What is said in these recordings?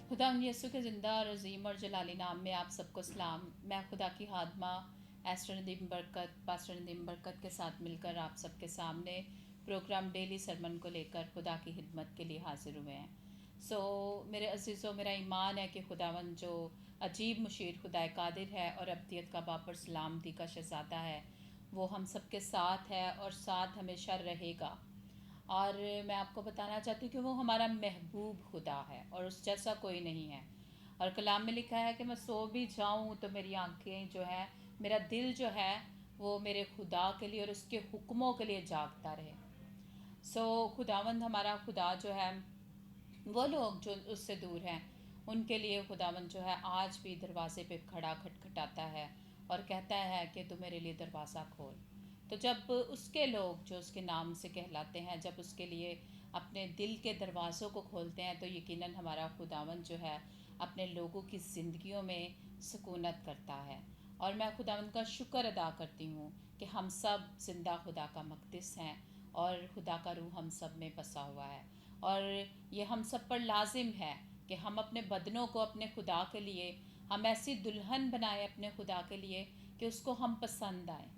खुदावंद यीशु के ज़िंदा और अजीम और जलाली नाम में आप सबको सलाम। मैं खुदा की खादमा एस्टर नदीम बरकत पास्टर नदीम बरकत के साथ मिलकर आप सबके सामने प्रोग्राम डेली सरमन को लेकर खुदा की खिदमत के लिए हाजिर हुए हैं। मेरे अजीज़ों, मेरा ईमान है कि खुदावंद जो अजीब मुशीर खुदा कादिर है और अब्दियत का बापर सलामती का शहज़ादा है, वो हम सबके साथ है और साथ हमेशा रहेगा। और मैं आपको बताना चाहती हूँ कि वो हमारा महबूब खुदा है और उस जैसा कोई नहीं है। और कलाम में लिखा है कि मैं सो भी जाऊँ तो मेरी आंखें जो है, मेरा दिल जो है, वो मेरे खुदा के लिए और उसके हुक्मों के लिए जागता रहे। खुदावंद हमारा खुदा जो है, वो लोग जो उससे दूर हैं उनके लिए खुदावंद जो है आज भी दरवाजे पे खड़ा खटखटाता है और कहता है कि तू मेरे लिए दरवाज़ा खोल। तो जब उसके लोग जो उसके नाम से कहलाते हैं, जब उसके लिए अपने दिल के दरवाज़ों को खोलते हैं, तो यकीनन हमारा खुदावंद जो है अपने लोगों की ज़िंदगियों में सुकूनत करता है। और मैं खुदावंद का शुक्र अदा करती हूँ कि हम सब ज़िंदा खुदा का मक़दिस हैं और खुदा का रूह हम सब में बसा हुआ है। और ये हम सब पर लाजिम है कि हम अपने बदनों को अपने खुदा के लिए, हम ऐसी दुल्हन बनाएं अपने खुदा के लिए कि उसको हम पसंद आएँ।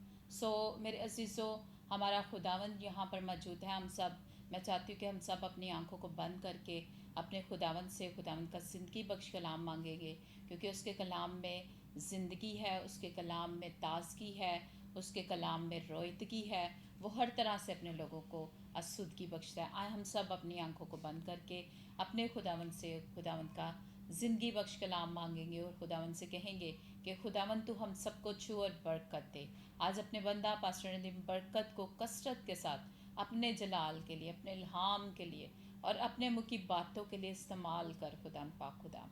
मेरे अजीज़ों, हमारा खुदावंद यहाँ पर मौजूद है। हम सब, मैं चाहती हूँ कि हम सब अपनी आंखों को बंद करके अपने खुदावंद से खुदावंद का ज़िंदगी बख्श कलाम मांगेंगे, क्योंकि उसके कलाम में ज़िंदगी है, उसके कलाम में ताज़गी है, उसके कलाम में रोयतगी है। वो हर तरह से अपने लोगों को आसूदगी बख्शता है। आए हम सब अपनी आंखों को बंद करके अपने खुदावंद से खुदावंद का ज़िंदगी बख्श कलाम मांगेंगे और खुदावंद से कहेंगे कि खुदावंद तू हम सबको छू और बरकत दे। आज अपने बंदा पास्टर नदीम बरकत को कसरत के साथ अपने जलाल के लिए, अपने इल्हाम के लिए और अपने मुँह की बातों के लिए इस्तेमाल कर। खुदा पाक खुदा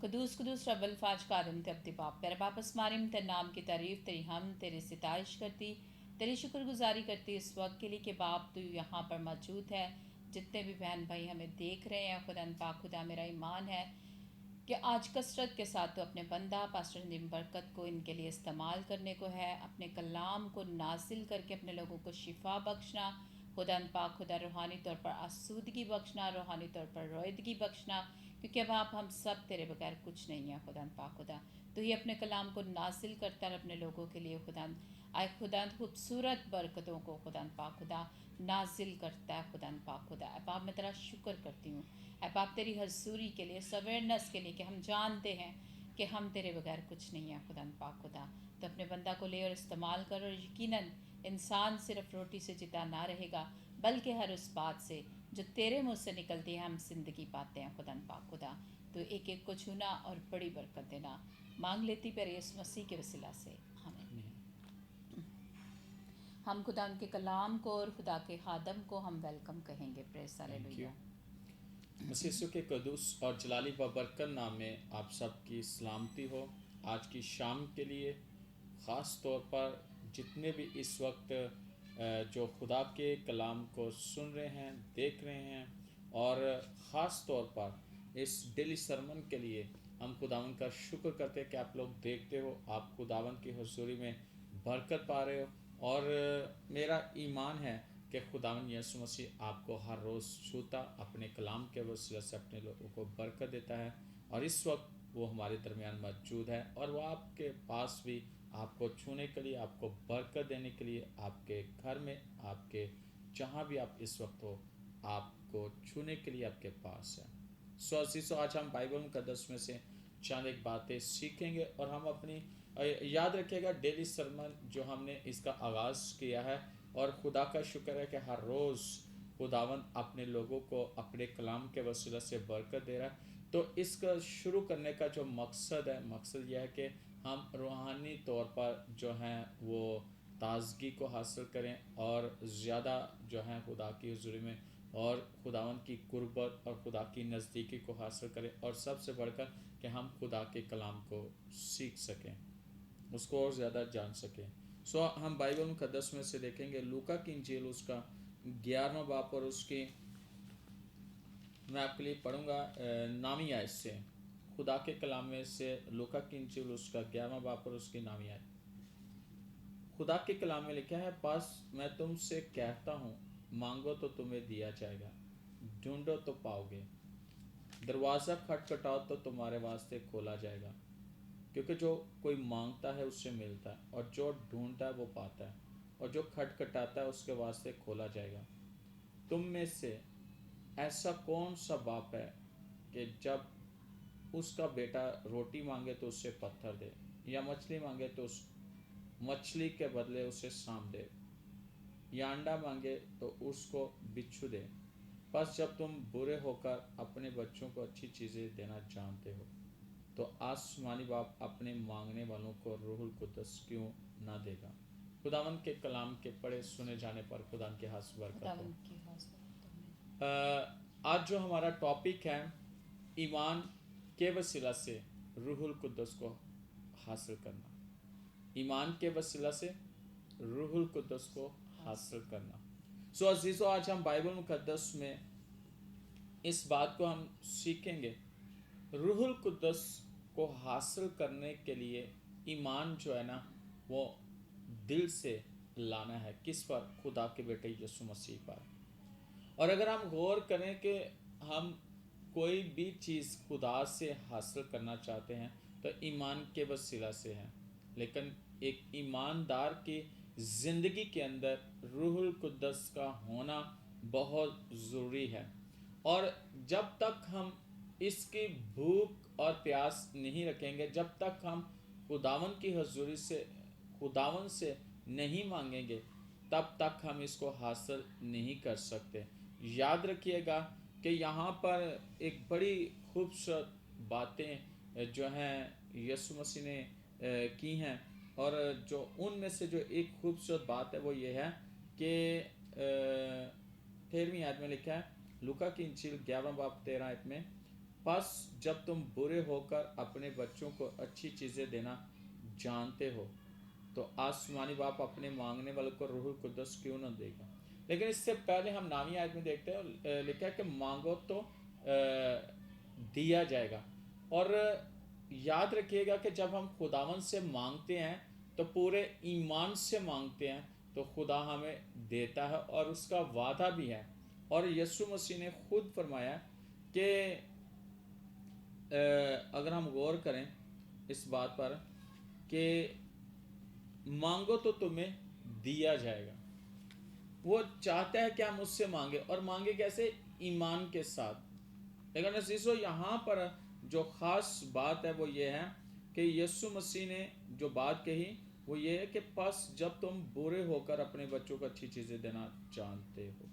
कदूस कदूस रबल फाज कादम ते अब्दी बाप तेरे बाप अस्मारिम तेरे नाम की तारीफ़ तेरी, हम तेरी सितारिश करती, तेरी शुक्रगुजारी करती इस वक्त के लिए कि बाप तू यहाँ पर मौजूद है। जितने भी बहन भाई हमें देख रहे हैं, खुदा पाक खुदा मेरा ईमान है कि आज कसरत के साथ तो अपने बंदा पास्टर नदीम बरकत को इनके लिए इस्तेमाल करने को है, अपने कलाम को नाजिल करके अपने लोगों को शिफा बख्शना। खुदा पाक खुदा रूहानी तौर पर आसूदगी बख्शना, रूहानी तौर पर रोयदगी बख्शना, क्योंकि अब आप हम सब तेरे बगैर कुछ नहीं है। खुदा पाक खुदा तो ही अपने कलाम को नाजिल करता है अपने लोगों के लिए। खुदा आए खुदा खूबसूरत बरकतों को खुदा पाक खुदा नाजिल करता है। खुदा पाक खुदा अब आप, मैं तेरा शुक्र करती हूँ अब आप तेरी हजूरी के लिए, इस अवेयरनेस के लिए कि हम जानते हैं कि हम तेरे बगैर कुछ नहीं है। खुदा पाक खुदा तो अपने बंदा को ले और इस्तेमाल कर। और यकीनन इंसान सिर्फ रोटी से जिता ना रहेगा, बल्कि हर उस बात से जो तेरे मुँह से निकलती है हम जिंदगी पाते हैं। खुदा पाक खुदा तो एक एक को छूना और बड़ी बरकत देना मांग लेती पर यीशु मसीह के वसीला से, आमीन। हम खुदा उनके कलाम को और खुदा के खादम को हम वेलकम कहेंगे। Praise hallelujah. मसीह यीशु के कदूस और जलाली बबरकत नाम में आप सबकी सलामती हो। आज की शाम के लिए ख़ास तौर पर जितने भी इस वक्त जो खुदा के कलाम को सुन रहे हैं, देख रहे हैं, और ख़ास तौर पर इस डेली सरमन के लिए हम खुदावन का शुक्र करते हैं कि आप लोग देखते हो, आप खुदावन की हुजूरी में बरकत पा रहे हो। और मेरा ईमान है कि खुदावन यीशु मसीह आपको हर रोज़ छूता, अपने कलाम के वसीले से अपने लोगों को बरकत देता है। और इस वक्त वो हमारे दरमियान मौजूद है और वो आपके पास भी आपको छूने के लिए, आपको बरकत देने के लिए, आपके घर में, आपके जहाँ भी आप इस वक्त हो, आपको छूने के लिए आपके पास है। अजीज़ों, आज हम बाइबल मुक़द्दस में से चंद एक बातें सीखेंगे और हम अपनी याद रखिएगा डेली सरमन जो हमने इसका आगाज़ किया है। और खुदा का शुक्र है कि हर रोज़ खुदावन अपने लोगों को अपने कलाम के वसीले से बरकत दे रहा है। तो इसका शुरू करने का जो मकसद है, मकसद यह है कि हम रूहानी तौर पर जो हैं वो ताजगी को हासिल करें और ज़्यादा जो है खुदा की हुजूरी में और खुदावन की कुर्बत और खुदा की नज़दीकी को हासिल करें, और सबसे बढ़कर कि हम खुदा के कलाम को सीख सकें, उसको और ज़्यादा जान सकें। हम बाइबल मुक़द्दस में से देखेंगे लूका की इंजील उसका 11वां बाब और उसकी, मैं आपके लिए पढ़ूंगा नामी आयत से, खुदा के कलाम में से लूका की इंजील उसका 11वां बाब और उसकी नामी आयत। खुदा के कलाम में लिखा है, बस मैं तुमसे कहता हूँ, मांगो तो तुम्हें दिया जाएगा, ढूंढो तो पाओगे, दरवाज़ा खटखटाओ तो तुम्हारे वास्ते खोला जाएगा, क्योंकि जो कोई मांगता है उससे मिलता है, और जो ढूंढता है वो पाता है, और जो खटखटाता है उसके वास्ते खोला जाएगा। तुम में से ऐसा कौन सा बाप है कि जब उसका बेटा रोटी मांगे तो उससे पत्थर दे, या मछली मांगे तो उस मछली के बदले उसे सांप दे, या अंडा मांगे तो उसको बिच्छू दे? बस जब तुम बुरे होकर अपने बच्चों को अच्छी चीज़ें देना जानते हो, तो आसमानी बाप अपने मांगने वालों को रूहुल कुद्दस क्यों ना देगा। खुदावन के कलाम के पढ़े सुने जाने पर खुदा के हाथ बरकत हो। खुदावंद की हौसला आज जो हमारा टॉपिक है, ईमान के वसीला से रूहुल कुद्दस को हासिल करना। ईमान के वसीला से रूहुल कुद्दस को हासिल करना। सो अजीज़ों, आज हम बाइबल मुकद्दस में इस बात को हम सीखेंगे। रूहुल कुद्दस को हासिल करने के लिए ईमान जो है ना, वो दिल से लाना है। किस पर? खुदा के बेटे यीशु मसीह पर। और अगर हम गौर करें कि हम कोई भी चीज़ खुदा से हासिल करना चाहते हैं तो ईमान के वसीला से है। लेकिन एक ईमानदार की ज़िंदगी के अंदर रूहुल कुद्दस का होना बहुत ज़रूरी है। और जब तक हम इसकी भूख और प्यास नहीं रखेंगे, जब तक हम खुदावन की हजूरी से खुदावन से नहीं मांगेंगे, तब तक हम इसको हासिल नहीं कर सकते। याद रखिएगा कि यहाँ पर एक बड़ी खूबसूरत बातें जो हैं यीशु मसीह ने की हैं, और जो उनमें से जो एक खूबसूरत बात है वो ये है कि 13वीं आयत में लिखा है, लूका की इंजील 11 बाब 13 आयत में, बस जब तुम बुरे होकर अपने बच्चों को अच्छी चीज़ें देना जानते हो, तो आसमानी बाप अपने मांगने वालों को रूहुल कुद्दस क्यों न देगा। लेकिन इससे पहले हम 9वीं आयत में देखते हैं, लिखा है कि मांगो तो दिया जाएगा। और याद रखिएगा कि जब हम खुदावन से मांगते हैं तो पूरे ईमान से मांगते हैं, तो खुदा हमें देता है, और उसका वादा भी है। और यीशु मसीह ने खुद फरमाया कि अगर हम गौर करें इस बात पर कि मांगो तो तुम्हें दिया जाएगा। वो चाहता है कि हम उससे मांगे, और मांगे कैसे? ईमान के साथ। लेकिन अजीजों, यहाँ पर जो ख़ास बात है वो ये है कि यीशु मसीह ने जो बात कही वो ये है कि बस जब तुम बुरे होकर अपने बच्चों को अच्छी चीज़ें देना जानते हो।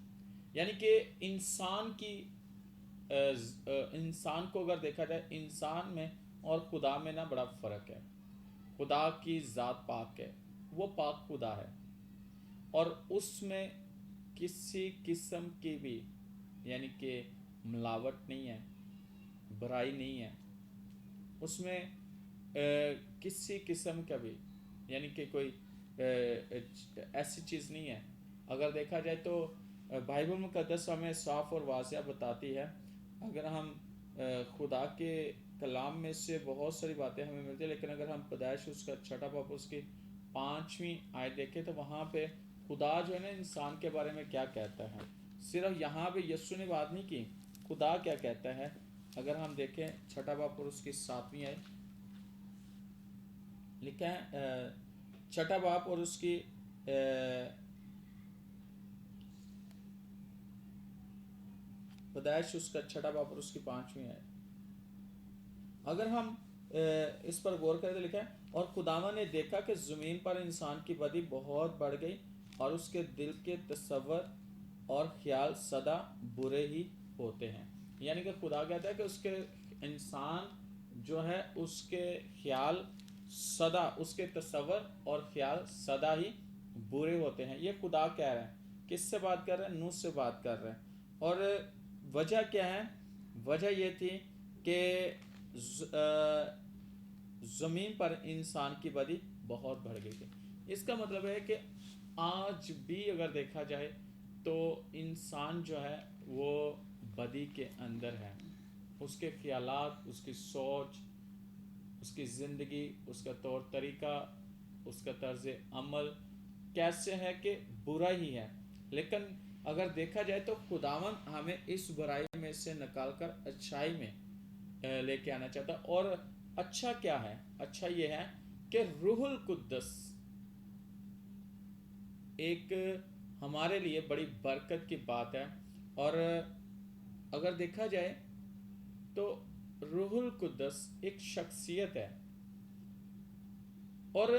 यानी कि इंसान को अगर देखा जाए, इंसान में और खुदा में ना बड़ा फ़र्क है। खुदा की ज़ात पाक है, वो पाक खुदा है, और उसमें किसी किस्म की भी यानी कि मिलावट नहीं है, बुराई नहीं है। उसमें किसी किस्म का भी यानी कि कोई ऐसी चीज़ नहीं है। अगर देखा जाए तो बाइबल मुकद्दस हमें साफ़ और वाज़िह बताती है। अगर हम खुदा के कलाम में से बहुत सारी बातें हमें मिलती है, लेकिन अगर हम पैदाइश उसका 6 बाब उसकी 5वीं आयत देखें तो वहाँ पे खुदा जो है ना इंसान के बारे में क्या कहता है। सिर्फ यहाँ पे यीशु ने बात नहीं की, खुदा क्या कहता है। अगर हम देखें 6 बाब और उसकी 7वीं आयत, लिखा है 6 बाब और उसकी पैदाइश उसका 6 बाब और उसकी 5वीं आयत। अगर हम इस पर गौर करें तो लिखा है, और खुदावन ने देखा कि ज़मीन पर इंसान की बदी बहुत बढ़ गई, और उसके दिल के तसव्वुर और ख्याल सदा बुरे ही होते हैं। यानी कि खुदा कहता है कि उसके इंसान जो है उसके ख्याल सदा, उसके तसव्वुर और ख्याल सदा ही बुरे होते हैं। ये खुदा कह रहा है। किससे बात कर रहे हैं? नूह से बात कर रहे हैं। और वजह क्या है? वजह ये थी कि ज़मीन पर इंसान की बदी बहुत बढ़ गई थी। इसका मतलब है कि आज भी अगर देखा जाए तो इंसान जो है वो बदी के अंदर है। उसके ख्यालात, उसकी सोच, उसकी ज़िंदगी, उसका तौर तरीका, उसका तर्ज अमल कैसे है कि बुरा ही है। लेकिन अगर देखा जाए तो खुदावन हमें इस बुराई में से निकाल कर अच्छाई में लेके आना चाहता है। और अच्छा क्या है? अच्छा ये है कि रूहुल कुद्दस एक हमारे लिए बड़ी बरकत की बात है। और अगर देखा जाए तो रूहुल कुद्दस एक शख्सियत है, और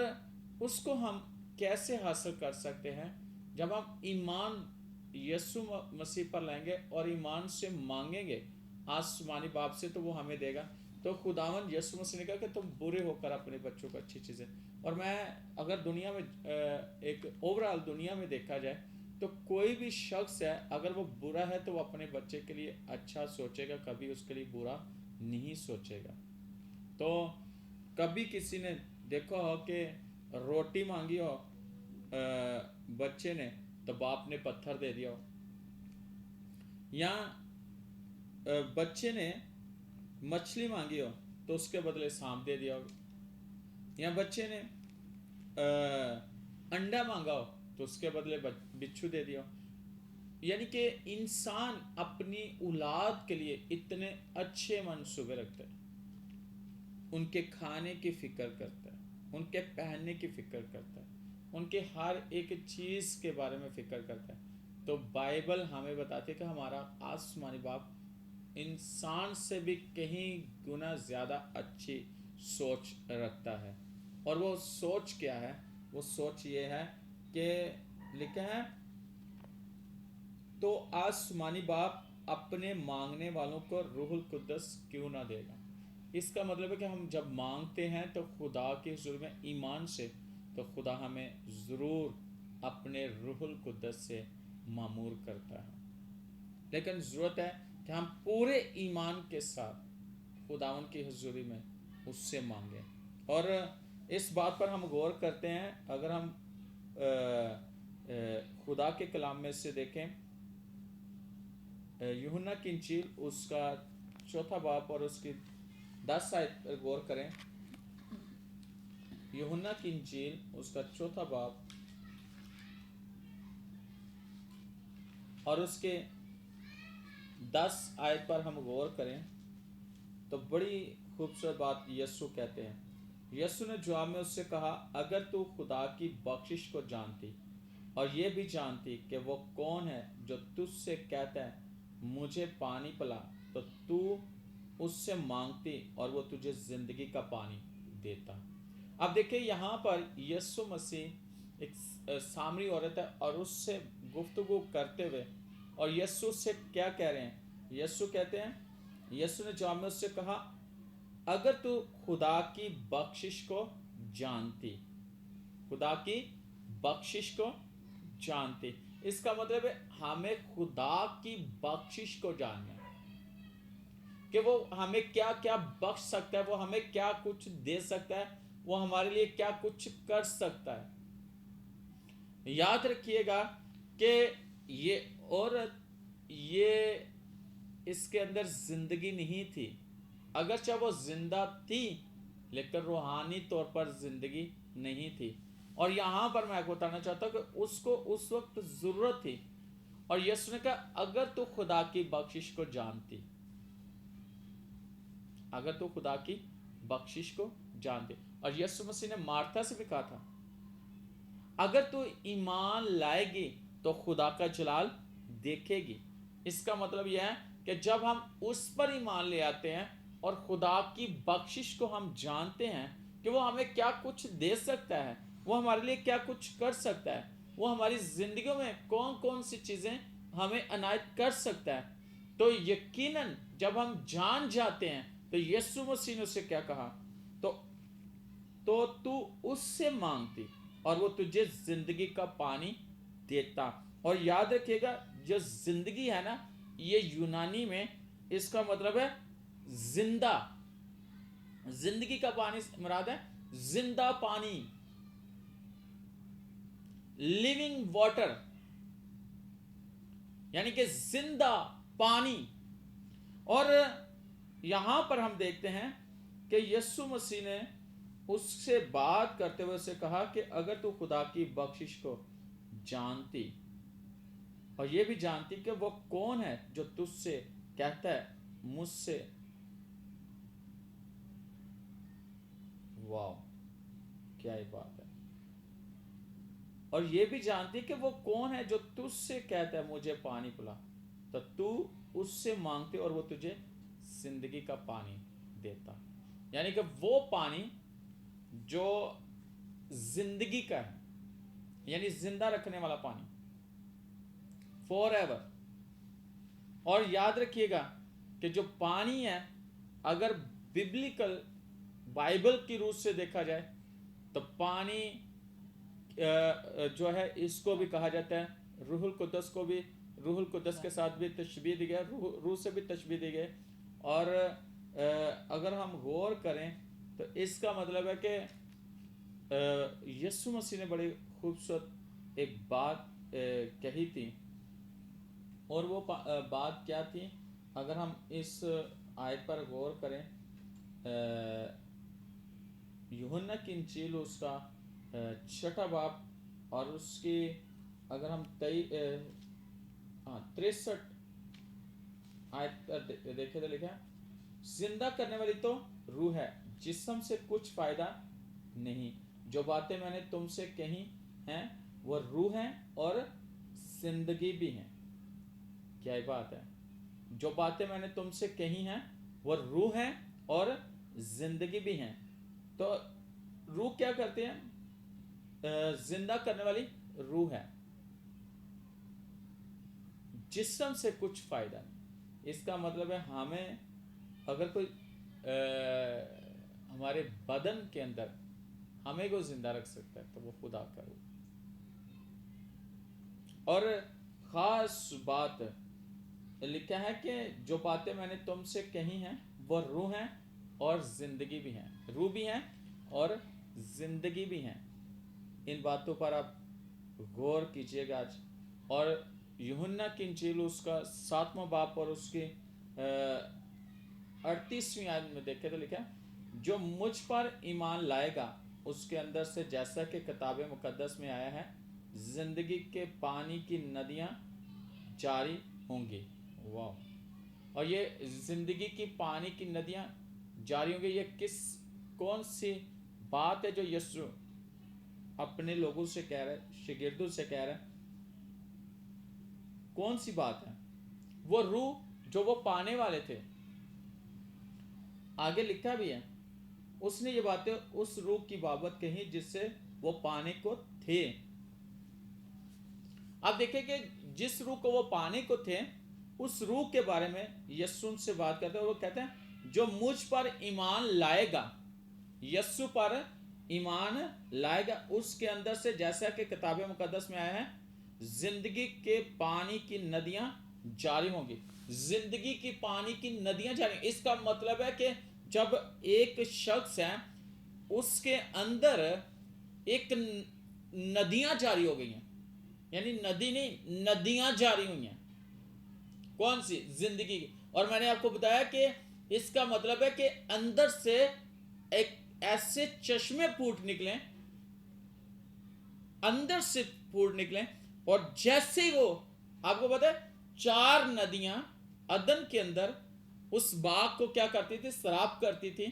उसको हम कैसे हासिल कर सकते हैं? जब हम ईमान यीशु मसीह पर लाएंगे और ईमान से मांगेंगे आसमानी बाप से, तो वो हमें देगा। तो खुदावन यीशु मसीह ने कहा कि तुम बुरे होकर अपने बच्चों को अच्छी चीज़ें। और मैं अगर दुनिया में एक ओवरऑल दुनिया में देखा जाए तो कोई भी शख्स है, अगर वो बुरा है तो वो अपने बच्चे के लिए अच्छा सोचेगा, कभी उसके लिए बुरा नहीं सोचेगा। तो कभी किसी ने देखा हो कि रोटी मांगी हो बच्चे ने, तो बाप ने पत्थर दे दिया हो, या बच्चे ने मछली मांगी हो तो उसके बदले सांप दे दिया हो, या बच्चे ने अंडा मांगा हो तो उसके बदले बिच्छू दे दिया हो। यानी कि इंसान अपनी औलाद के लिए इतने अच्छे मंसूबे रखता है, उनके खाने की फिक्र करता है, उनके पहनने की फिक्र करता है, उनके हर एक चीज़ के बारे में फिक्र करता है। तो बाइबल हमें बताती है कि हमारा आसमानी बाप इंसान से भी कहीं गुना ज़्यादा अच्छी सोच रखता है। और वो सोच क्या है? वो सोच ये है कि लिखा है, तो आसमानी बाप अपने मांगने वालों को रूहुल कुद्दस क्यों ना देगा। इसका मतलब है कि हम जब मांगते हैं तो खुदा के हुजूर में ईमान से, तो खुदा हमें ज़रूर अपने रूहुल कुद्दस से मामूर करता है। लेकिन ज़रूरत है कि हम पूरे ईमान के साथ खुदावन की हुजूरी में उससे मांगें। और इस बात पर हम गौर करते हैं, अगर हम खुदा के कलाम में से देखें, यूहन्ना की इंजील उसका 4 बाब और उसकी 10 आयत पर गौर करें। यूहन्ना की इंजील उसका 4 बाब और उसके 10 आयत पर हम गौर करें तो बड़ी खूबसूरत बात यीशु कहते हैं। यीशु ने जवाब में उससे कहा, अगर तू खुदा की बख्शिश को जानती और ये भी जानती कि वो कौन है जो तुझसे कहता है मुझे पानी पिला, तो तू उससे मांगती और वो तुझे जिंदगी का पानी देता। अब देखिए यहाँ पर यीशु मसीह एक सामरी औरत है और उससे गुफ्तगू करते हुए, और यीशु से क्या कह रहे हैं? यीशु कहते हैं, यीशु ने जवाब में उससे कहा, अगर तू खुदा की बख्शिश को जानती, खुदा की बख्शिश को जानती। इसका मतलब है हमें खुदा की बख्शिश को जानना है कि वो हमें क्या क्या बख्श सकता है, वो हमें क्या कुछ दे सकता है, वो हमारे लिए क्या कुछ कर सकता है। याद रखिएगा कि ये औरत, ये इसके अंदर जिंदगी नहीं थी, अगरचे वो जिंदा थी लेकिन रूहानी तौर पर जिंदगी नहीं थी। और यहाँ पर मैं आपको बताना चाहता हूँ कि उसको उस वक्त जरूरत थी, और यीशु ने कहा, अगर तू खुदा की बख्शिश को जानती, अगर तू खुदा की बख्शिश को जानती। और यीशु मसीह ने मार्था से भी कहा था, अगर तू ईमान लाएगी तो खुदा का जलाल देखेगी। इसका मतलब यह है कि जब हम उस पर ईमान ले आते हैं और खुदा की बख्शिश को हम जानते हैं कि वो हमें क्या कुछ दे सकता है, वो हमारे लिए क्या कुछ कर सकता है, वो हमारी जिंदगियों में कौन कौन सी चीजें हमें अनायत कर सकता है, तो यकीनन जब हम जान जाते हैं तो यीशु मसीह ने उससे क्या कहा, तो तू उससे मांगती और वो तुझे जिंदगी का पानी देता। और याद रखिएगा, जो जिंदगी है ना, ये यूनानी में इसका मतलब है जिंदा। जिंदगी का पानी मुराद है जिंदा पानी, लिविंग वाटर, यानी कि जिंदा पानी। और यहां पर हम देखते हैं कि यीशु मसीह ने उससे बात करते हुए उसे कहा कि अगर तू खुदा की बख्शिश को जानती اور یہ بھی جانتی کہ وہ کون ہے جو تجھ سے کہتا ہے مجھ سے. واو کیا ہی بات ہے. اور یہ بھی جانتی کہ وہ کون ہے جو تجھ سے کہتا ہے مجھے پانی پلا, تو تو اس سے مانگتے اور وہ تجھے زندگی کا پانی دیتا. یعنی کہ وہ پانی جو زندگی کا ہے, یعنی زندہ رکھنے والا پانی فور ایور. اور یاد رکھیے گا کہ جو پانی ہے اگر ببلیکل بائبل کی روح سے دیکھا جائے تو پانی جو ہے اس کو بھی کہا جاتا ہے روح القدس کو بھی, روح القدس کے ساتھ بھی تشبیہ دی گئی, روح سے بھی تشبیہ دی گئی. اور اگر ہم غور کریں تو اس کا مطلب ہے کہ یسوع مسیح نے بڑی خوبصورت ایک بات کہی تھی, اور وہ بات کیا تھی اگر ہم اس آیت پر غور کریں. یوحنا کی انجیل اس کا 6 باب اور اس کی اگر ہم 63 آیت پر دیکھیں تو لکھا ہے زندہ کرنے والی تو روح ہے, جسم سے کچھ فائدہ نہیں. جو باتیں میں نے تم سے کہی ہیں وہ روح ہیں اور زندگی بھی ہیں. کیا یہ بات ہے, جو باتیں میں نے تم سے کہی ہیں وہ روح ہیں اور زندگی بھی ہیں. تو روح کیا کرتے ہیں, زندہ کرنے والی روح ہے, جسم سے کچھ فائدہ نہیں. اس کا مطلب ہے ہمیں اگر کوئی ہمارے بدن کے اندر ہمیں کو زندہ رکھ سکتا ہے تو وہ خدا کا روح. اور خاص بات لکھا ہے کہ جو باتیں میں نے تم سے کہی ہیں وہ روح ہیں اور زندگی بھی ہیں. روح بھی ہیں اور زندگی بھی ہیں. ان باتوں پر آپ غور کیجئے گا آج. اور یوحنا کی انجیل اس کا 7واں باب اور اس کی 38ویں آیت میں دیکھے تو لکھا ہے جو مجھ پر ایمان لائے گا اس کے اندر سے جیسا کہ کتاب مقدس میں آیا ہے زندگی کے پانی کی ندیاں جاری ہوں گی. واو. اور یہ زندگی کی پانی کی ندیاں جاری ہوں گی, یہ کون سی بات ہے جو یسوع اپنے لوگوں سے کہہ رہے, شاگردوں سے کہہ رہے, کون سی بات ہے؟ وہ روح جو وہ پانے والے تھے. آگے لکھا بھی ہے اس نے یہ باتیں اس روح کی بابت کہی جس سے وہ پانے کو تھے. آپ دیکھیں کہ جس روح کو وہ پانے کو تھے اس روح کے بارے میں یسوع سے بات کرتے ہیں. وہ کہتے ہیں جو مجھ پر ایمان لائے گا, یسوع پر ایمان لائے گا اس کے اندر سے جیسا کہ کتاب مقدس میں آیا ہے زندگی کے پانی کی ندیاں جاری ہوں گی. زندگی کی پانی کی ندیاں جاری. اس کا مطلب ہے کہ جب ایک شخص ہے اس کے اندر ایک ندیاں جاری ہو گئی ہیں, یعنی ندی نہیں ندیاں جاری ہوئی ہیں. کون سی؟ زندگی کی. اور میں نے آپ کو بتایا کہ اس کا مطلب ہے کہ اندر سے ایک ایسے چشمے پھوٹ نکلیں, اندر سے پھوٹ نکلیں, اور جیسے ہی وہ آپ کو پتا ہے 4 ندیاں عدن کے اندر اس باغ کو کیا کرتی تھی, سراب کرتی تھی.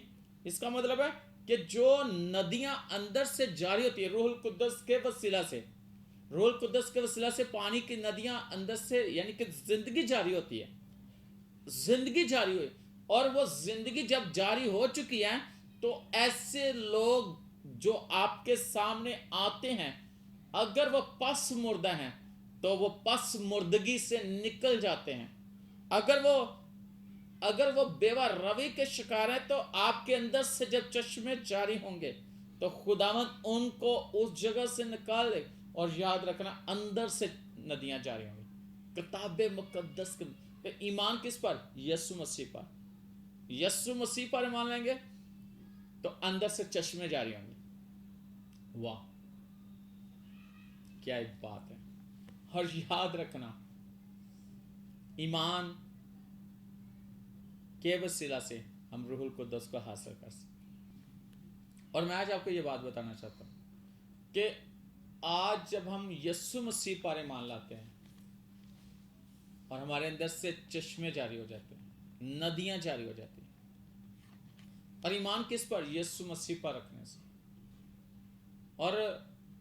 اس کا مطلب ہے کہ جو ندیاں اندر سے جاری ہوتی ہے روح القدس کے وسیلہ سے, روح القدس کے وسیلہ سے پانی کی ندیاں اندر سے یعنی کہ زندگی جاری ہوتی ہے. زندگی جاری ہوئی, اور وہ زندگی جب جاری ہو چکی ہے تو ایسے لوگ جو آپ کے سامنے آتے ہیں اگر وہ پس مردہ ہیں تو وہ پس مردگی سے نکل جاتے ہیں. اگر وہ بیوہ روی کے شکار ہیں تو آپ کے اندر سے جب چشمے جاری ہوں گے تو خداوند ان کو اس جگہ سے نکال لے. اور یاد رکھنا اندر سے ندیاں جاری ہوں گی. کتاب مقدس کے ایمان کس پر؟ یسوع مسیح پر. یسوع مسیح پر ایمان لیں گے تو اندر سے چشمے جاری ہوں گے. واہ کیا ایک بات ہے. اور یاد رکھنا ایمان کے وسیلہ سے ہم روح القدس کو حاصل کر سکتے. اور میں آج آپ کو یہ بات بتانا چاہتا ہوں کہ آج جب ہم یسوع مسیح پر ایمان لاتے ہیں और हमारे अंदर से चश्मे जारी हो जाते हैं, नदियां जारी हो जाती हैं। और ईमान किस पर? यीशु मसीह पर रखने से। और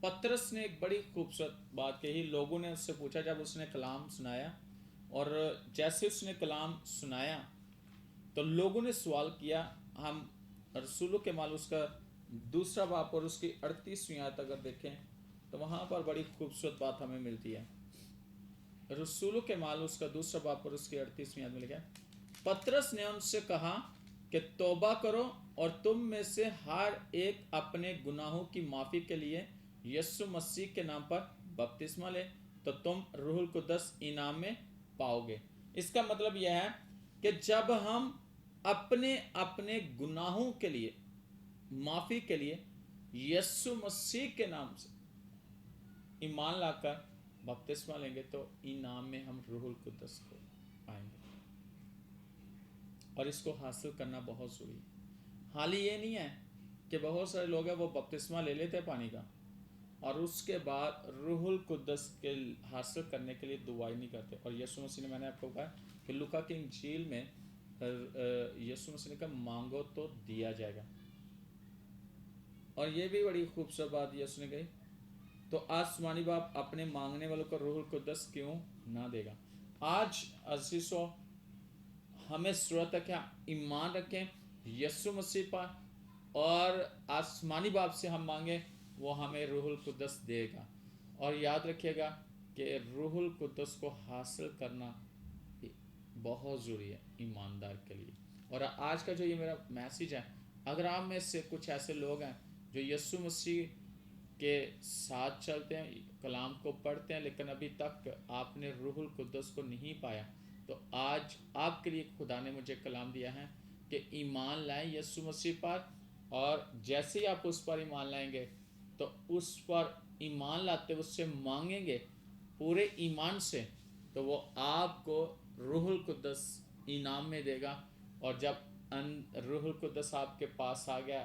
पतरस ने एक बड़ी खूबसूरत बात कही। लोगों ने उससे पूछा जब उसने कलाम सुनाया, और जैसे उसने कलाम सुनाया तो लोगों ने सवाल किया। हम रसूलों के माल उसका दूसरा बाप और उसकी 38वीं आयत अगर देखें तो वहाँ पर बड़ी खूबसूरत बात हमें मिलती है। रसूलों के माल उसका दूसरा बाप और उसकी 38वीं आयत में लिखा है, पतरस ने उनसे कहा कि तौबा करो और तुम में से हर एक अपने गुनाहों की माफ़ी के लिए यीशु मसीह के नाम पर बपतिस्मा ले, तो तुम रूहुल कुद्दस इनाम में पाओगे। इसका मतलब यह है कि जब हम अपने अपने गुनाहों के लिए माफ़ी के लिए यीशु मसीह के नाम से ईमान लाकर बपतिस्मा लेंगे तो इनाम में हम रूहुल कुद्दस को पाएंगे। और इसको हासिल करना बहुत ज़रूरी है। हाल ही ये नहीं है कि बहुत सारे लोग हैं वो बपतिस्मा ले लेते हैं पानी का और उसके बाद रूहुल कुद्दस के हासिल करने के लिए दुआ ही नहीं करते। और यीशु मसीह ने, मैंने आपको कहा कि लूका की इंजील में यीशु मसीह ने कहा मांगो तो दिया जाएगा। और ये भी बड़ी खूबसूरत बात यीशु ने कही, तो आसमानी बाप अपने मांगने वालों को रूहुल कुद्दस क्यों ना देगा। आज अजीजों, हमें ज़रूरत है क्या? ईमान रखें यीशु मसीह पर, और आसमानी बाप से हम मांगे, वो हमें रूहुल कुद्दस देगा। और याद रखिएगा कि रूहुल कुद्दस को हासिल करना बहुत ज़रूरी है ईमानदार के लिए। और आज का जो ये मेरा मैसेज है, अगर आप में से कुछ ऐसे लोग हैं जो यीशु मसीह के साथ चलते हैं, कलाम को पढ़ते हैं, लेकिन अभी तक आपने रूहुल कुद्दस को नहीं पाया, तो आज आपके लिए खुदा ने मुझे कलाम दिया है कि ईमान लाएं यीशु मसीह पर। और जैसे ही आप उस पर ईमान लाएंगे तो उस पर ईमान लाते उससे मांगेंगे पूरे ईमान से, तो वो आपको रूहुल कुद्दस इनाम में देगा। और जब रूहुल कुद्दस आपके पास आ गया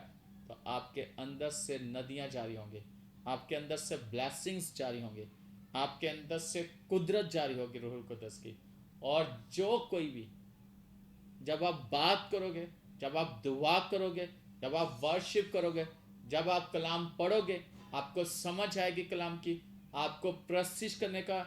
तो आपके अंदर से नदियां जारी होंगी, आपके अंदर से ब्लेसिंग्स जारी होंगे, आपके अंदर से कुदरत जारी होगी रूहुल कुद्दस की। और जो कोई भी, जब आप बात करोगे, जब आप दुआ करोगे, जब आप वर्शिप करोगे, जब आप कलाम पढ़ोगे, आपको समझ आएगी कलाम की, आपको प्रशिश करने का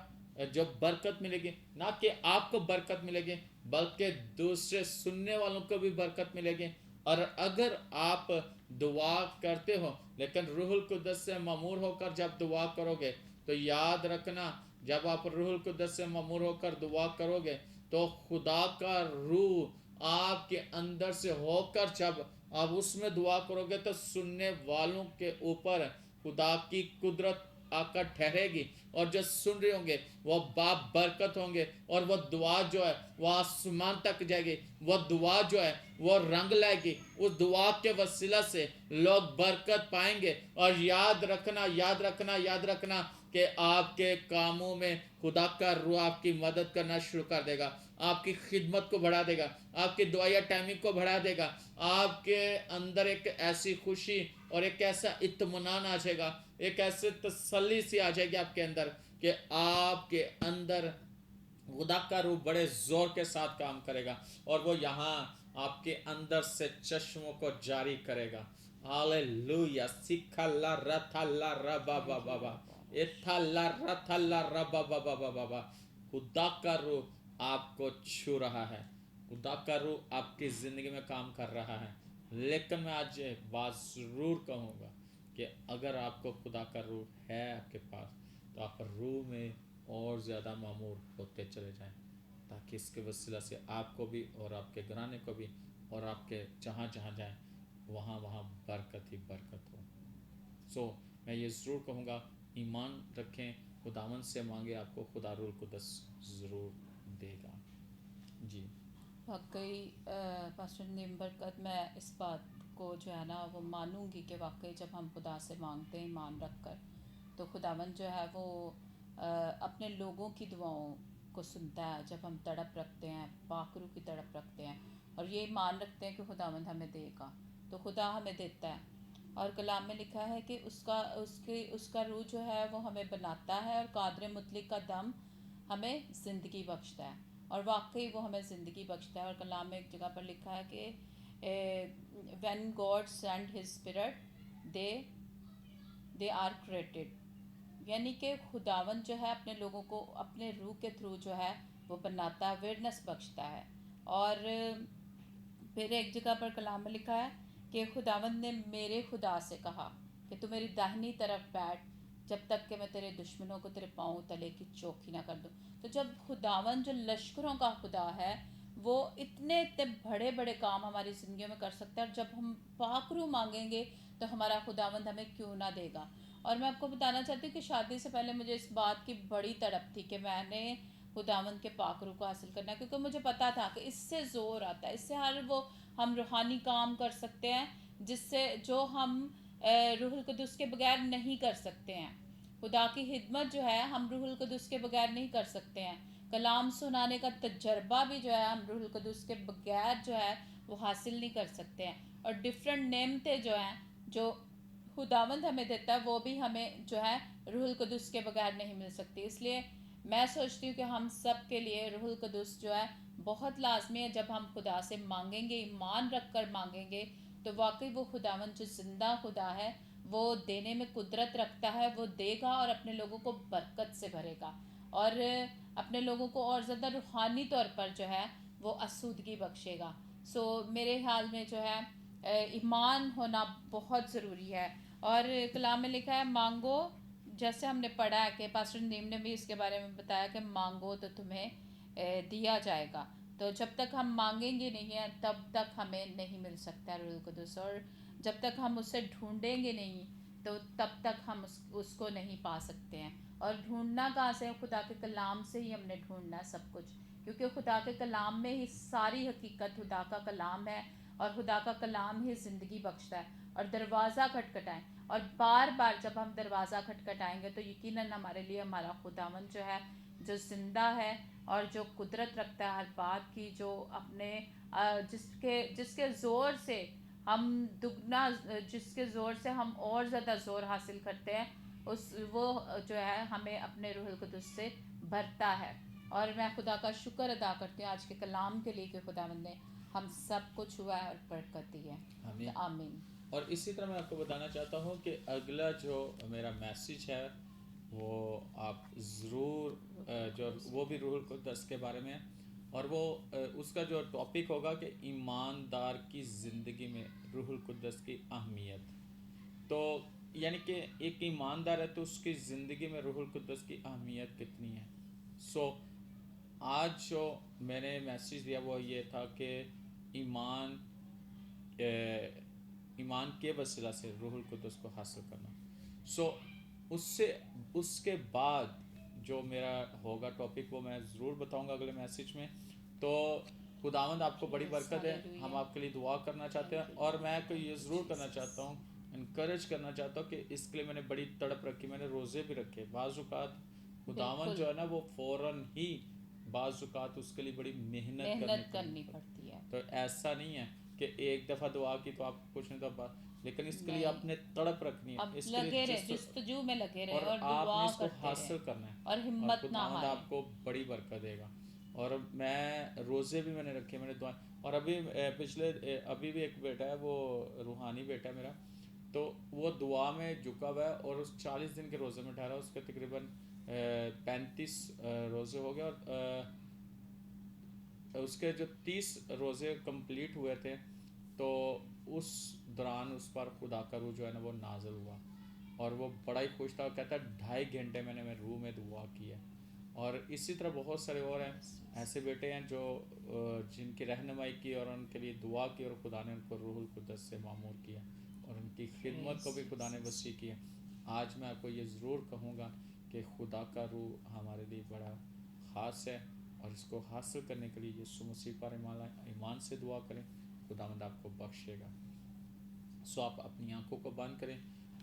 जो बरकत मिलेगी, ना कि आपको बरकत मिलेगी बल्कि दूसरे सुनने वालों को भी बरकत मिलेगी। और अगर आप दुआ करते हो लेकिन रूहुल कुद्दस से ममूर होकर जब दुआ करोगे, तो याद रखना, जब आप रूहुल कुद्दस से ममूर होकर दुआ करोगे तो खुदा का रूह आपके अंदर से होकर जब आप उसमें दुआ करोगे तो सुनने वालों के ऊपर खुदा की कुदरत आकर ठहरेगी। और जो सुन रहे होंगे वो बाप बरकत होंगे, और वो दुआ जो है वो आसमान तक जाएगी, वो दुआ जो है वो रंग लाएगी। उस दुआ के वसीला से लोग बरकत पाएंगे। और याद रखना, याद रखना, याद रखना कि आपके कामों में खुदा का रूह आपकी मदद करना शुरू कर देगा, आपकी खिदमत को बढ़ा देगा, आपकी दुआया टाइमिंग को बढ़ा देगा, आपके अंदर एक ऐसी खुशी और एक ऐसा इत्मीनान आ जाएगा, एक ऐसी तसल्ली सी आ जाएगी आपके अंदर कि आपके अंदर खुदा का रूह बड़े जोर के साथ काम करेगा और वो यहाँ आपके अंदर से चश्मों को जारी करेगा। हालेलुया। सिखला रथला रबा बाबा इथला रथला रबा बाबा बाबा। खुदा का रूह आपको छू रहा है, खुदा का रूह आपकी ज़िंदगी में काम कर रहा है। लेकिन मैं आज बात ज़रूर कहूँगा कि अगर आपको खुदा का रूह है आपके पास, तो आप रूह में और ज़्यादा मामूर होते चले जाएं, ताकि इसके वसीला से आपको भी और आपके घराने को भी और आपके जहाँ जहाँ जाएं वहाँ वहाँ बरकत ही बरकत हो। मैं ये ज़रूर कहूँगा, ईमान रखें, खुदावन से मांगे, आपको खुदा रूह कुद्दस ज़रूर देगा। जी वाकई पास्टर नीम बरकत, मैं इस बात को जो है ना वो मानूंगी कि वाकई जब हम खुदा से मांगते हैं ईमान रख कर, तो खुदावन जो है वो अपने लोगों की दुआओं को सुनता है। जब हम तड़प रखते हैं, पाखरू की तड़प रखते हैं और ये ईमान रखते हैं कि खुदावंद हमें देगा, तो खुदा हमें देता है। और कलाम में लिखा है कि उसका रूह जो है वो हमें बनाता है और कादर मुतलिक का दम ہمیں زندگی بخشتا ہے، اور واقعی وہ ہمیں زندگی بخشتا ہے. اور کلام میں ایک جگہ پر لکھا ہے کہ when God send his spirit they are created, یعنی کہ خداوند جو ہے اپنے لوگوں کو اپنے روح کے تھرو جو ہے وہ بناتا ہے، اویئرنیس بخشتا ہے. اور پھر ایک جگہ پر کلام میں لکھا ہے کہ خداوند نے میرے خدا سے کہا کہ تو میری داہنی طرف بیٹھ جب تک کہ میں تیرے دشمنوں کو تیرے پاؤں تلے کی چوکی نہ کر دوں. تو جب خداوند جو لشکروں کا خدا ہے وہ اتنے بڑے بڑے کام ہماری زندگیوں میں کر سکتا ہے، اور جب ہم پاک روح مانگیں گے تو ہمارا خداوند ہمیں کیوں نہ دے گا. اور میں آپ کو بتانا چاہتی ہوں کہ شادی سے پہلے مجھے اس بات کی بڑی تڑپ تھی کہ میں نے خداوند کے پاک روح کو حاصل کرنا ہے، کیونکہ مجھے پتا تھا کہ اس سے زور آتا ہے، اس سے ہر وہ ہم روحانی کام کر سکتے ہیں جس سے جو ہم روح القدس کے بغیر نہیں کر سکتے ہیں. خدا کی خدمت جو ہے ہم روح القدس کے بغیر نہیں کر سکتے ہیں. کلام سنانے کا تجربہ بھی جو ہے ہم روح القدس کے بغیر جو ہے وہ حاصل نہیں کر سکتے ہیں. اور ڈفرینٹ نعمتیں جو ہیں جو خداوند ہمیں دیتا ہے وہ بھی ہمیں جو ہے روح القدس کے بغیر نہیں مل سکتی. اس لیے میں سوچتی ہوں کہ ہم سب کے لیے روح القدس جو ہے بہت لازمی ہے. جب ہم خدا سے مانگیں گے، ایمان رکھ کر مانگیں گے، تو واقعی وہ خداوند جو زندہ خدا ہے وہ دینے میں قدرت رکھتا ہے، وہ دے گا اور اپنے لوگوں کو برکت سے بھرے گا، اور اپنے لوگوں کو اور زیادہ روحانی طور پر جو ہے وہ آسودگی بخشے گا. سو میرے خیال میں جو ہے ایمان ہونا بہت ضروری ہے. اور کلام میں لکھا ہے مانگو، جیسے ہم نے پڑھا ہے کہ پاسٹر ندیم نے بھی اس کے بارے میں بتایا کہ مانگو تو تمہیں دیا جائے گا. تو جب تک ہم مانگیں گے نہیں ہیں تب تک ہمیں نہیں مل سکتا روح القدس، اور جب تک ہم اسے ڈھونڈیں گے نہیں تو تب تک ہم اس کو نہیں پا سکتے ہیں. اور ڈھونڈنا کہاں سے؟ خدا کے کلام سے ہی ہم نے ڈھونڈنا ہے سب کچھ، کیونکہ خدا کے کلام میں ہی ساری حقیقت خدا کا کلام ہے، اور خدا کا کلام ہی زندگی بخشتا ہے. اور دروازہ کھٹکھٹائیں، اور بار بار جب ہم دروازہ کھٹکھٹائیں گے تو یقیناً ہمارے لیے ہمارا خداوند جو ہے جو زندہ ہے اور جو قدرت رکھتا ہے ہر بات کی، جو اپنے جس کے زور سے ہم دگنا، جس کے زور سے ہم اور زیادہ زور حاصل کرتے ہیں، وہ جو ہے ہمیں اپنے روح القدس سے بھرتا ہے. اور میں خدا کا شکر ادا کرتی ہوں آج کے کلام کے لیے کہ خداوند نے ہم سب کو چھوا ہے اور برکت دی ہے. آمین. آمین. اور اسی طرح میں آپ کو بتانا چاہتا ہوں کہ اگلا جو میرا میسیج ہے وہ آپ ضرور جو وہ بھی روح القدس کے بارے میں ہے، اور وہ اس کا جو ٹاپک ہوگا کہ ایماندار کی زندگی میں روح القدس کی اہمیت. تو یعنی کہ ایک ایماندار ہے تو اس کی زندگی میں روح القدس کی اہمیت کتنی ہے. سو آج جو میں نے میسیج دیا وہ یہ تھا کہ ایمان کے وسیلہ سے روح القدس کو حاصل کرنا. سو اس کے بعد جو میرا ہوگا ٹاپک وہ میں ضرور بتاؤں گا اگلے میسیج میں. تو خداوند آپ کو بڑی برکت ہے. ہم آپ کے لیے دعا کرنا چاہتے ہیں، اور میں کو یہ ضرور کرنا چاہتا ہوں، انکریج کرنا چاہتا ہوں کہ اس کے لیے میں نے بڑی تڑپ رکھی، میں نے روزے بھی رکھے. بعض اوقات خداوند جو ہے نا وہ فوراً ہی بعض اوقات اس کے لیے بڑی محنت کرنی پڑتی ہے. تو ایسا نہیں ہے کہ ایک دفعہ دعا کی تو آپ کچھ نہیں، تو لیکن اس کے لیے آپ نے تڑپ رکھنی ہے، اس کے لیے جستجو میں لگے رہے اور اور آپ نے دعا اس کو کرتے حاصل رہے کرنا ہے، اور ہمت نہ خداوند ہاریں. آپ کو بڑی برکت دے گا. اور میں روزے بھی میں نے رکھے، میں نے دعا. اور ابھی ابھی بھی ایک بیٹا ہے، وہ روحانی بیٹا ہے میرا، تو وہ دعا میں جھکا ہوا ہے اور اس 40 دن کے روزے میں ٹھہرا. اس کے تقریباً 35 روزے ہو گئے، اور اس کے جو 30 روزے کمپلیٹ ہوئے تھے تو اس دوران اس پر خدا کا روح جو ہے نا وہ نازل ہوا، اور وہ بڑا ہی خوش تھا. کہتا ہے 2.5 گھنٹے میں نے روح میں دعا کی ہے. اور اسی طرح بہت سارے اور ہیں، ایسے بیٹے ہیں جو جن کی رہنمائی کی اور ان کے لیے دعا کی، اور خدا نے ان کو روح القدس سے معمور کیا، اور ان کی خدمت کو بھی خدا نے وسیع کیا. آج میں آپ کو یہ ضرور کہوں گا کہ خدا کا روح ہمارے لیے بڑا خاص ہے، اور اس کو حاصل کرنے کے لیے یسوع مسیح پر ایمان سے دعا کریں، خداوند آپ کو بخشے گا. سو آپ اپنی آنکھوں کو بند کریں،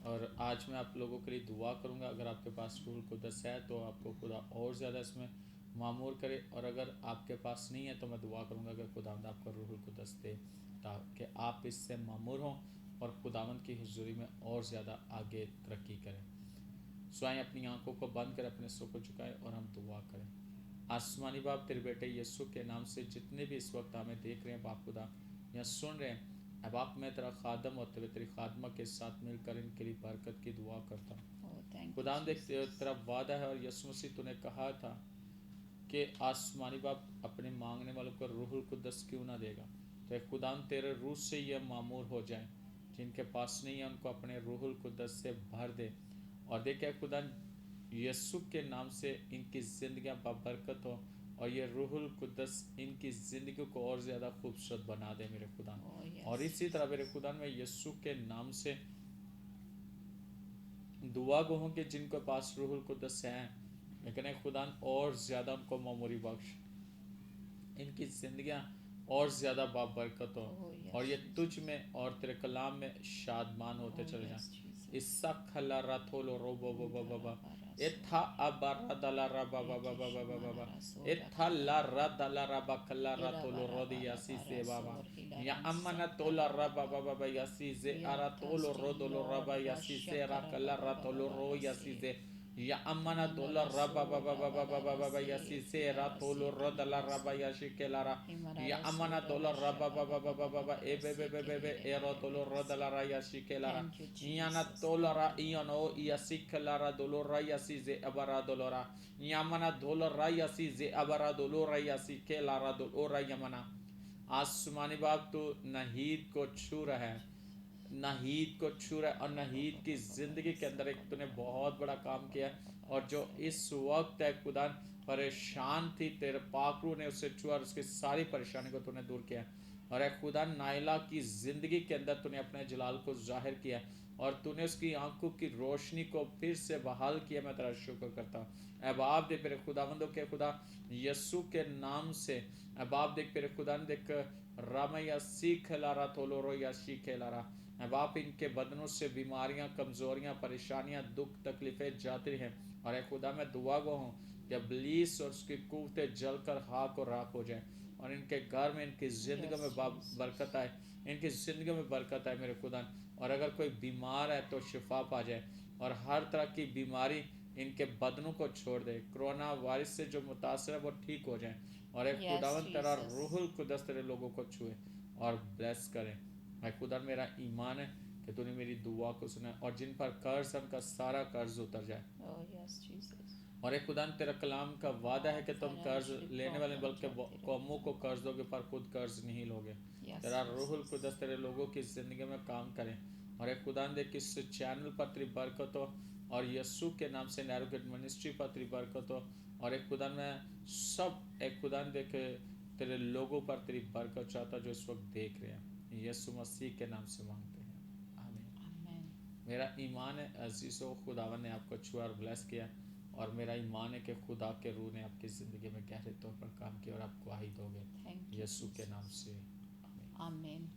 اور آج میں آپ لوگوں کے لیے دعا کروں گا. اگر آپ کے پاس روح القدس ہے تو آپ کو خدا اور زیادہ اس میں معمور کرے، اور اگر آپ کے پاس نہیں ہے تو میں دعا کروں گا کہ خداوند آپ کو روح القدس دے تاکہ آپ اس سے معمور ہوں اور خداوند کی حضوری میں اور زیادہ آگے ترقی کریں. سو آئیں اپنی آنکھوں کو بند کر اپنے سر کو جھکائیں اور ہم دعا کریں. आसमानी बाप तेरे बेटे यीशु के नाम से जितने भी इस वक्त हमें देख रहे हैं बाप खुदा या सुन रहे हैं, अब आप मैं तेरा खादम होते हुए तेरी खादमा के साथ मिलकर इनके लिए बरकत की दुआ करता हूँ। Oh, thank you, खुदा देख Jesus. तेरा वादा है और यीशु मसीह तूने कहा था कि आसमानी बाप अपने मांगने वालों को रूहुल कुद्दस क्यों ना देगा। तो खुदा तेरे रूह से यह मामूर हो जाए, जिनके पास नहीं है उनको अपने रूहुल कुद्दस से भर दे। और देखे खुदा यीशु के नाम से इनकी ज़िंदगियाँ बाबरकत हो और ये रूहुल कुद्दस इनकी ज़िंदगी को और ज़्यादा खूबसूरत बना दे मेरे खुदा। Oh, yes, और इसी तरह मेरे खुदा मैं यीशु के नाम से दुआ गो हूँ कि जिनके पास रूहुल कुद्दस है, लेकिन खुदा और ज़्यादा उनको मामूरी बख्श, इनकी ज़िंदगियाँ और ज़्यादा बाबरकत हो Oh, yes, और ये Jesus. तुझ में और तेरे कलाम में शादमान होते Oh, चले yes, जाएं। Jesus. इस्सा खला राथोलो रोबो बो बो बो बो Bara एथा अबारा दला रबा बा बा बा बा बा बा एथा ला रा दला रबा कला राथोलो रोदी यासी से बाबा या अमना तोला रबा बा बा बा यासी से आरा तोलो रोदोलो रबा यासी से रा कला राथोलो रो यासी से या अमना तोला रबा बा बा बा बा बा बा बा यासी से रा तोलो रोदला रबा यासी केलारा या अमना तोला रबा बा बा बा बा बा ए बे बे बे बे बे एरो तोलो रोदला रा यासी केलारा Yana tolara iano iasiklara dolora yasize abara dolora yamana dolora yasize abara dolora yasikelara dolora yamana। आसमानी बाप तो नहीद को छू रहा है, नहीद को छू रहा है और नहीद की ज़िंदगी के अंदर एक तूने बहुत बड़ा काम किया और जो इस वक्त है खुदा परेशान थी, तेरे पाकरू ने उसे छुआ और उसकी सारी परेशानी को तूने दूर किया। और एक खुदा नाइला की ज़िंदगी के अंदर तूने अपने जलाल को जाहिर किया और तूने उसकी आंखों की रोशनी को फिर से बहाल किया। मैं तेरा शुक्र करता हूँ। अब आप देख मेरे खुदावंदों के खुदा यस्सु के नाम से, अब आप देख मेरे खुदा देख रामया सीख लारा तोलोरो या शीखे लारा। अब आप इनके बदनों से बीमारियां, कमजोरियां, परेशानियां, दुख तकलीफें जाती हैं और एक खुदा मैं दुआ गो हूँ कि इब्लीस और उसकी कुव्वतें जलकर खाक और राख हो जाए और इनके घर में, इनकी ज़िंदगी में बरकत आए, इनकी ज़िंदगी में बरकत आए मेरे खुदा। और अगर कोई बीमार है तो शिफा पा जाए और हर तरह की बीमारी इनके बदनों को छोड़ दे। कोरोना वायरस से जो मुतासर है वो ठीक हो जाए और एक खुदावन तेरा रूहुल कुद्दस तेरे लोगों को छुए और ब्लेस करें। मैं खुदा मेरा ईमान है कि तूने मेरी दुआ को सुना और जिन पर कर्ज है उनका सारा कर्ज उतर जाए। Oh, yes, Jesus. और एक खुदा तेरा कलाम का वादा है कि तुम कर्ज लेने वाले बल्कि कौमों को कर्ज दोगे पर खुद कर्ज नहीं लोगे। तेरा रूहुल कुद्दस तेरे लोगों की ज़िंदगी में काम करें और एक खुदा दे कि इस चैनल पर तेरी बरकत हो और यस्सु के नाम से नैरोगेट मिनिस्ट्री पर तेरी बरकत हो और एक खुदा में सब एक खुदा दे के तेरे लोगों पर तेरी बरकत चाहता जो इस वक्त देख रहे हैं। यस्सु मसीह के नाम से मांगते हैं, आमीन। मेरा ईमान है अजीज़ों, खुदावन ने आपको छुआ और ब्लेस किया और मेरा ईमान है कि खुदा के रूह ने आपकी ज़िंदगी में गहरे तौर पर काम किया और आप गवाही दोगे यीशु के नाम से, आमीन।